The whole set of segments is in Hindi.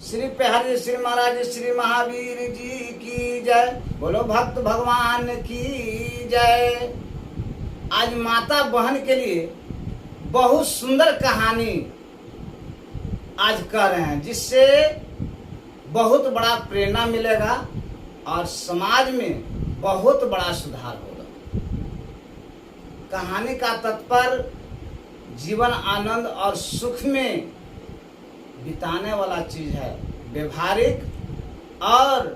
श्री पेहर श्री महाराज श्री महावीर जी की जय। बोलो भक्त भगवान की जय। आज माता बहन के लिए बहुत सुंदर कहानी आज कह रहे हैं, जिससे बहुत बड़ा प्रेरणा मिलेगा और समाज में बहुत बड़ा सुधार होगा। कहानी का तात्पर्य जीवन आनंद और सुख में बिताने वाला चीज है। व्यवहारिक और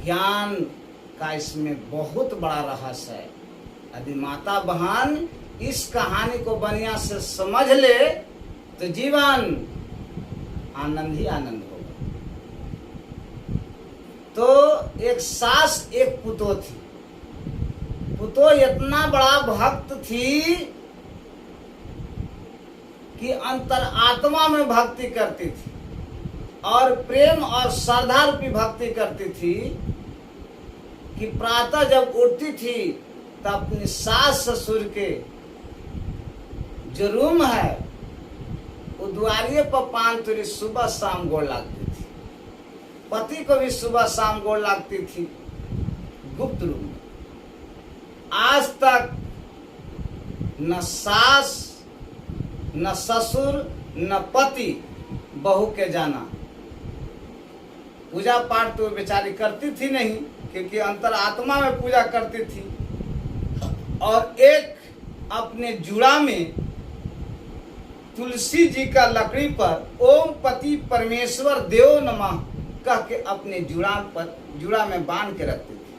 ज्ञान का इसमें बहुत बड़ा रहस्य है। यदि माता बहन इस कहानी को बढ़िया से समझ ले तो जीवन आनंद ही आनंद होगा। तो एक सास एक पुतोह थी। पुतोह इतना बड़ा भक्त थी कि अंतर आत्मा में भक्ति करती थी और प्रेम और श्रद्धा रूपी भक्ति करती थी कि प्रातः जब उठती थी तब अपनी सास ससुर के जो रूम है वो द्वारिये पर 5 तुरी सुबह शाम गोड़ लगती थी। पति को भी सुबह शाम गोड़ लगती थी गुप्त रूप में। आज तक न सास न ससुर न पति बहू के जाना। पूजा पाठ तो बेचारी करती थी नहीं, क्योंकि अंतर आत्मा में पूजा करती थी। और एक अपने जुड़ा में तुलसी जी का लकड़ी पर ओम पति परमेश्वर देव नमः कह के अपने जुड़ा में बांध के रखती थी।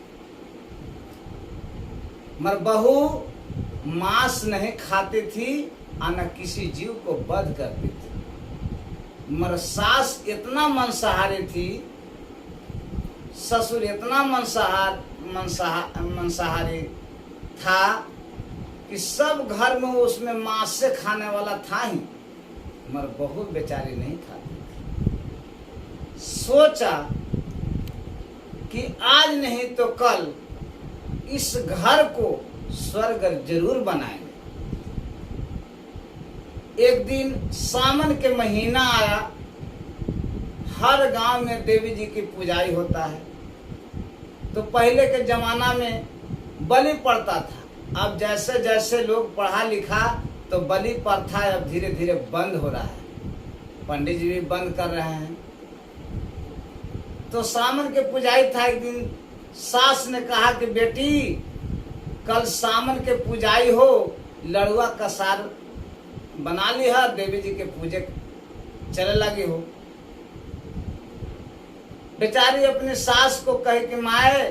मगर बहू मांस नहीं खाती थी और न किसी जीव को वध करती थी। मगर सास इतना मांसाहारी थी, ससुर इतना मांसाहारी था कि सब घर में उसमें मांस से खाने वाला था ही, मगर बहू बेचारी नहीं खाती थी। सोचा कि आज नहीं तो कल इस घर को स्वर्ग जरूर बनाएंगे। एक दिन सावन के महीना आया। हर गांव में देवी जी की पूजाई होता है। तो पहले के जमाना में बलि पड़ता था। अब जैसे जैसे लोग पढ़ा लिखा तो बलि प्रथा अब धीरे धीरे बंद हो रहा है। पंडित जी भी बंद कर रहे हैं। तो सावन के पूजाई था। एक दिन सास ने कहा कि बेटी कल सावन के पूजाई हो, लड़ुआ कसार बना लिया, देवी जी के पूजे चले लगी हो। बेचारी अपने सास को कहे कि माए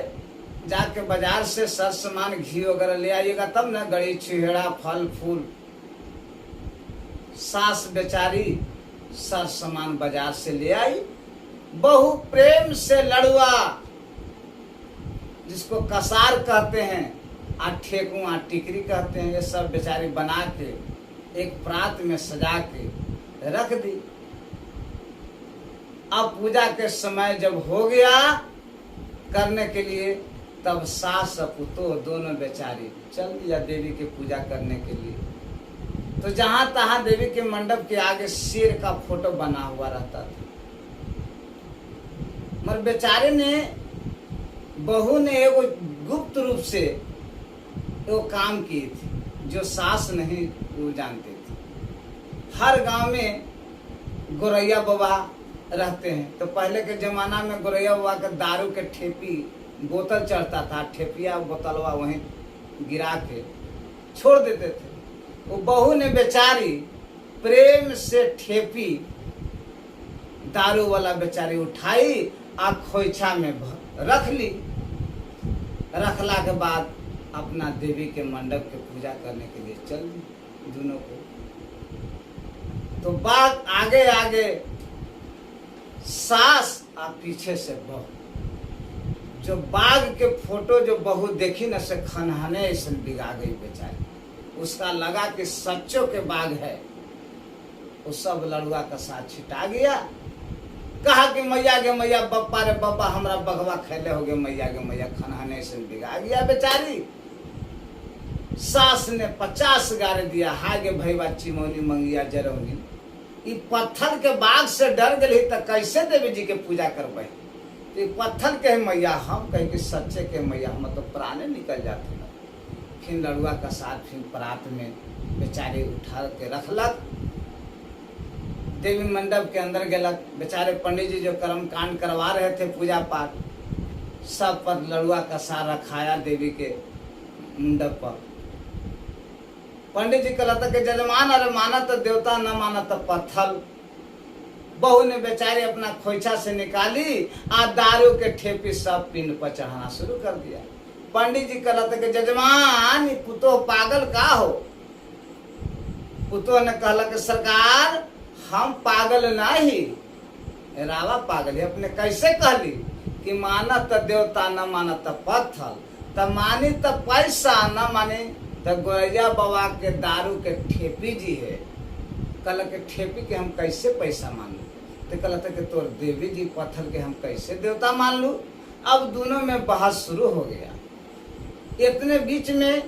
जाके बाजार से सर सामान घी वगैरह ले आइएगा, तब ना गड़ी छुहेड़ा फल फूल। सास बेचारी सर सामान बाजार से ले आई। बहु प्रेम से लड़ुआ, जिसको कसार कहते हैं, आ ठेकुआ टिकरी कहते हैं, ये सब बेचारी बना के एक प्रात में सजा के रख दी। अब पूजा के समय जब हो गया करने के लिए, तब सास और पुतोह दोनों बेचारी चल दिया देवी की पूजा करने के लिए। तो जहां तहां देवी के मंडप के आगे शेर का फोटो बना हुआ रहता था। मगर बेचारे ने, बहू ने एगो गुप्त रूप से वो काम की थी जो सास नहीं वो जानते थे। हर गांव में गोरैया बाबा रहते हैं। तो पहले के जमाना में गोरैया बाबा के दारू के ठेपी बोतल चढ़ता था, ठेपिया बोतलवा वहीं गिरा के छोड़ देते थे। वो बहू ने बेचारी प्रेम से ठेपी दारू वाला बेचारी उठाई आ खोइछा में रख ली। रखला के बाद अपना देवी के मंडप के पूजा करने के लिए चल दी दोनों को। तो बाग आगे आगे सास और पीछे से बहू। जो बाग के फोटो जो बहू देखी न से खनहने ऐसे बिगा गई बेचारी। उसका लगा कि सच्चों के बाग है। वो सब लड़ुआ का साथ छिटा गया। कहा कि मैया गे मैया, बप्पा रे बप्पा, हमरा बगवा खेले हो गए, मैया गे मैया, खनहने से बिगा गया बेचारी। सास ने 50 गारे दिया, हाय गे भैया चिमौनी मंगिया जरौनी। ई पत्थर के बाघ से डर गई तो कैसे देवी जी के पूजा करबे। तो पत्थर के मैया हम कहे कि सच्चे के मैया हम तो प्राणे निकल जाते हैं। फिर लड़ुआ का साथ फिर परात में बेचारे उठा के रखलक, देवी मंडप के अंदर गलक। बेचारे पंडित जी जो कर्म कांड करवा रहे थे पूजा पाठ, सब पर लड़ुआ का सार रखाया देवी के मंडप पर। पंडित जी कहता कि जजमान अरे माना तो देवता न माना तो पत्थर। बहू ने बेचारी अपना खोइछा से निकाली आ दारू के ठेपी सब पिंड पर चढ़ाना शुरू कर दिया। पंडित जी कहता कि जजमान पुतो पागल का हो। पुतो ने कहला कि सरकार हम पागल नहीं, रावा पागल है। अपने कैसे कहली कि माना तो देवता न माना तो पत्थर, त मानी तो पैसा न माने तो गोरैया बाबा के दारू के ठेपी जी है। कहला के ठेपी के हम कैसे पैसा मान लू। तो कहता कि तोर देवी जी पत्थर के हम कैसे देवता मान लू। अब दोनों में बहस शुरू हो गया। इतने बीच में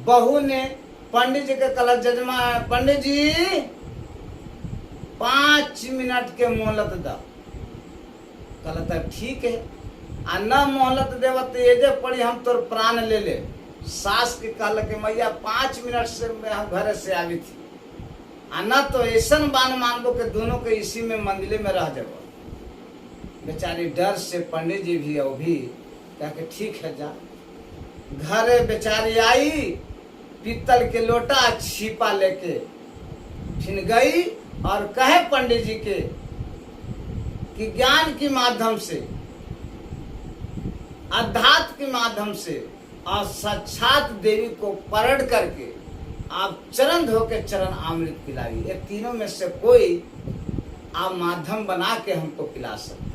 बहू ने पंडित जी के कहला जजमान पंडित जी 5 मिनट के मोहलत द। कहता ठीक है, आ न मोहलत देव तो एजे पड़ी हम तोर प्राण ले ले। सास के कहल के मैया 5 मिनट से मैं हम घर से आई थी, आ न तो ऐसा बान मानबो के दोनों के इसी में मंदिर में रह जाबो। बेचारी डर से पंडित जी भी और भी कह के ठीक है जा। घरे बेचारी आई, पीतल के लोटा छिपा लेके फिर गई और कहे पंडित जी के कि ज्ञान के माध्यम से, अध्यात्म के माध्यम से और साक्षात देवी को परण करके आप चरण धो के चरण अमृत पिलाई। ये तीनों में से कोई आप माध्यम बना के हमको पिला सकते हैं।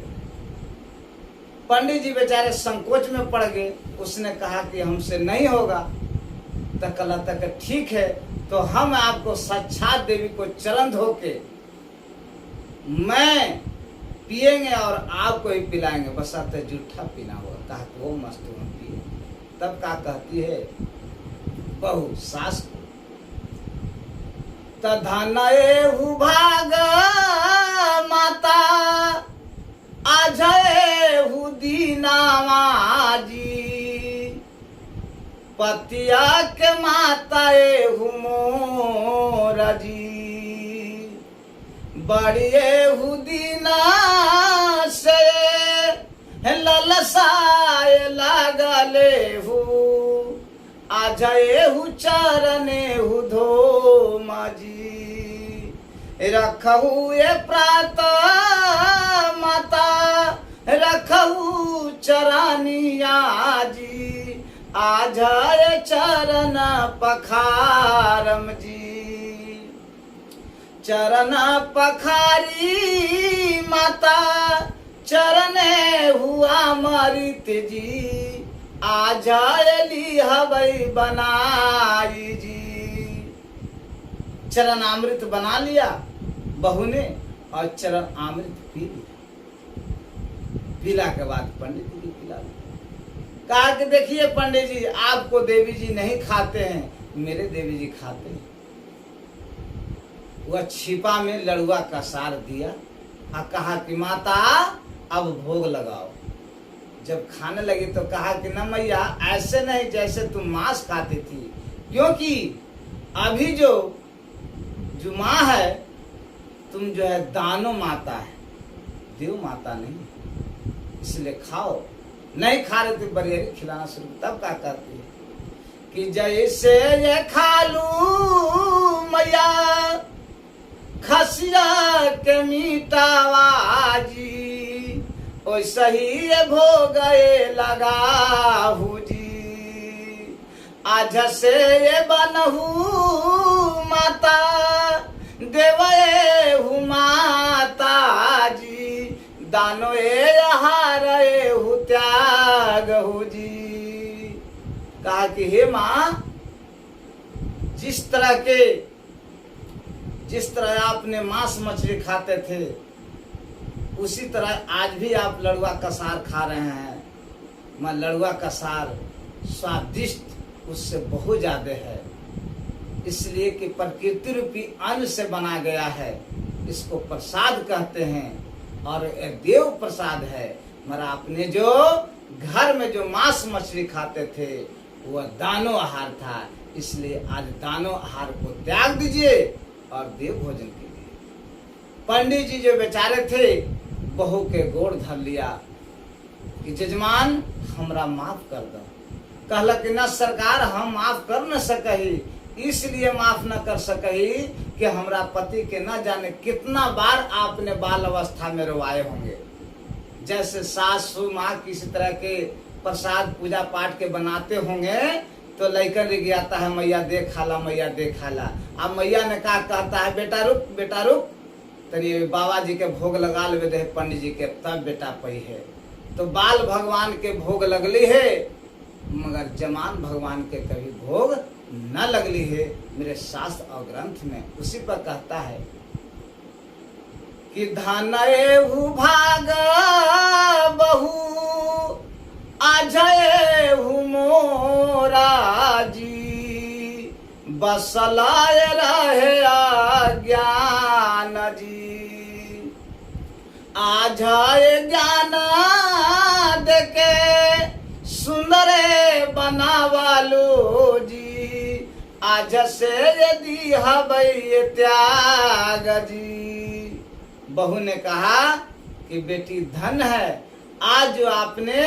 पंडित जी बेचारे संकोच में पड़ गए। उसने कहा कि हमसे नहीं होगा। तो कहला तक ठीक है, तो हम आपको साक्षात देवी को चरण धो के मैं पिएंगे और आपको ही पिलाएंगे, बस आप जूठा पीना हुआ। कहा कि वो मस्त हम पिए। तब क्या कहती है बहू सास को, तधनएहु भाग माता आजएहु दीनावा जी, पतिया के माता एहु मोरा जी, बड़िएहु दीना से ललसाए लागलेहु, आजएहु चरणेहु धोमा जी, रखहु ये प्रात माता रखहु चरनिया जी, आजाए चरण पखारम जी, चरण पखारी माता चरने हुआ मरित जी, आजायली हवई बनाई जी। चरण अमृत बना लिया बहू ने और चरण अमृत पी लिया। पीला के बाद पंडित जी पिला लिया। कहा कि देखिए पंडित जी आपको देवी जी नहीं खाते हैं, मेरे देवी जी खाते हैं। वह छिपा में लड़ुआ का सार दिया और कहा कि माता अब भोग लगाओ। जब खाने लगी तो कहा कि न मैया ऐसे नहीं जैसे तुम मांस खाती थी, क्योंकि अभी जो माँ है तुम जो है दानो माता है, देव माता नहीं, इसलिए खाओ। नहीं खा रहे थे बरियरी खिलाना शुरू। तब क्या करती है कि जैसे ये खा लू मैया खसिया के मीठावा जी, वैसे ही ये भोगे लगाहू जी, आज से ये बनहू माता देवहू माता जी, दानो ए हारहू त्यागहू जी। कहा कि हे माँ, जिस तरह आपने मांस मछली खाते थे उसी तरह आज भी आप लड़ुआ का सार खा रहे हैं। मैं लड़ुआ का सार स्वादिष्ट उससे बहुत ज्यादा है, इसलिए कि प्रकृति रूपी अन्न से बना गया है। इसको प्रसाद कहते हैं और ये देव प्रसाद है। मगर आपने जो घर में जो मांस मछली खाते थे वह दानो आहार था, इसलिए आज दानो आहार को त्याग दीजिए और देव भोजन कीजिए। पंडित जी जो बेचारे थे बहू के गोड़ धर लिया कि जजमान हमरा माफ कर दो। कहला कि न सरकार हम माफ कर न सकही, इसलिए माफ न कर सकही कि हमरा पति के न जाने कितना बार आपने बाल अवस्था में रोवाए होंगे। जैसे सासू माँ किसी तरह के प्रसाद पूजा पाठ के बनाते होंगे तो लड़कन रिग आता है, मैया देख खाला, मैया देख खाला। अब मैया ने कहा कहता है बेटा रुक, बेटा रुक, तरी बाबा जी के भोग लगा ले दे पंडित जी के, तब बेटा पई है। तो बाल भगवान के भोग लगली है मगर जमान भगवान के कभी भोग न लगली है। मेरे शास्त्र और ग्रंथ में उसी पर कहता है कि धन एहु भाग बहु आजयहु मोरा जी, बसलाय रहे ज्ञान जी। आजाए ज्ञान देके सुंदर बनावालो जी, आज से यदि हवै त्याग जी। बहू ने कहा कि बेटी धन है, आज जो आपने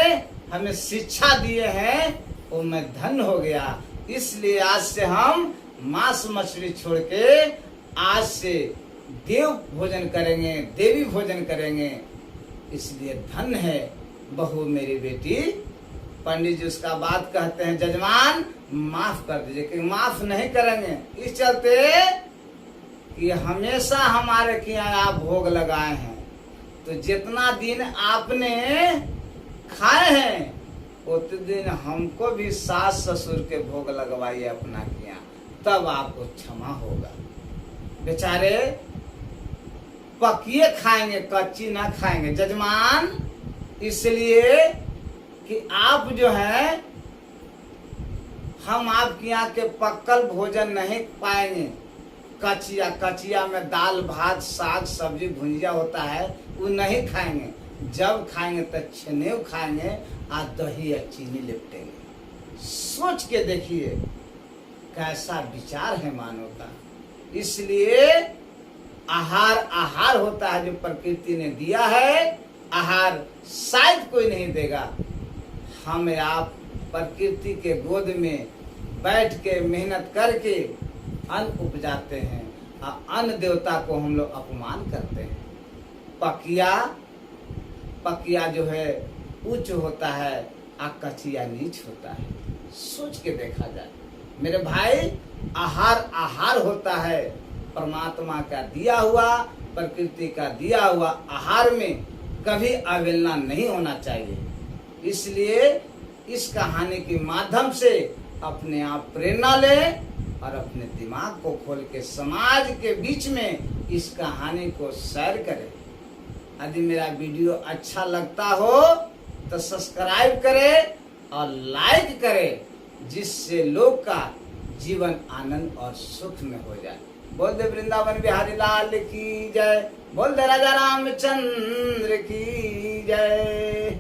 हमें शिक्षा दिए हैं वो मैं धन हो गया, इसलिए आज से हम मांस मछली छोड़ के आज से देव भोजन करेंगे, देवी भोजन करेंगे, इसलिए धन है बहू मेरी बेटी। पंडित जी उसका बात कहते हैं जजमान माफ कर दीजिए, कि माफ नहीं करेंगे इस चलते कि हमेशा हमारे यहाँ आप भोग लगाए हैं, तो जितना दिन आपने खाए हैं उतने दिन हमको भी सास ससुर के भोग लगवाइए अपना किया, तब आपको क्षमा होगा। बेचारे पकिए खाएंगे, कच्ची ना खाएंगे जजमान, इसलिए कि आप जो है हम आपके यहाँ के पक्कल भोजन नहीं पाएंगे। कचिया, कचिया में दाल भात साग सब्जी भुंजिया होता है वो नहीं खाएंगे, जब खाएंगे तो छनेव खाएंगे और दही या चीनी लिपटेंगे। सोच के देखिए कैसा विचार है मानव का। इसलिए आहार आहार होता है जो प्रकृति ने दिया है, आहार शायद कोई नहीं देगा। हम आप प्रकृति के गोद में बैठ के मेहनत करके अन्न उपजाते हैं और अन्न देवता को हम लोग अपमान करते हैं। पकिया पकिया जो है उच्च होता है और कचिया नीच होता है। सोच के देखा जाए मेरे भाई, आहार आहार होता है, परमात्मा का दिया हुआ, प्रकृति का दिया हुआ आहार में कभी अवहेलना नहीं होना चाहिए। इसलिए इस कहानी के माध्यम से अपने आप प्रेरणा लें और अपने दिमाग को खोल के समाज के बीच में इस कहानी को शेयर करें। यदि मेरा वीडियो अच्छा लगता हो तो सब्सक्राइब करें और लाइक करें, जिससे लोग का जीवन आनंद और सुख में हो जाए। बोल दे वृंदावन बिहारी लाल की जय, बोल दे राजा रामचंद्र की जय।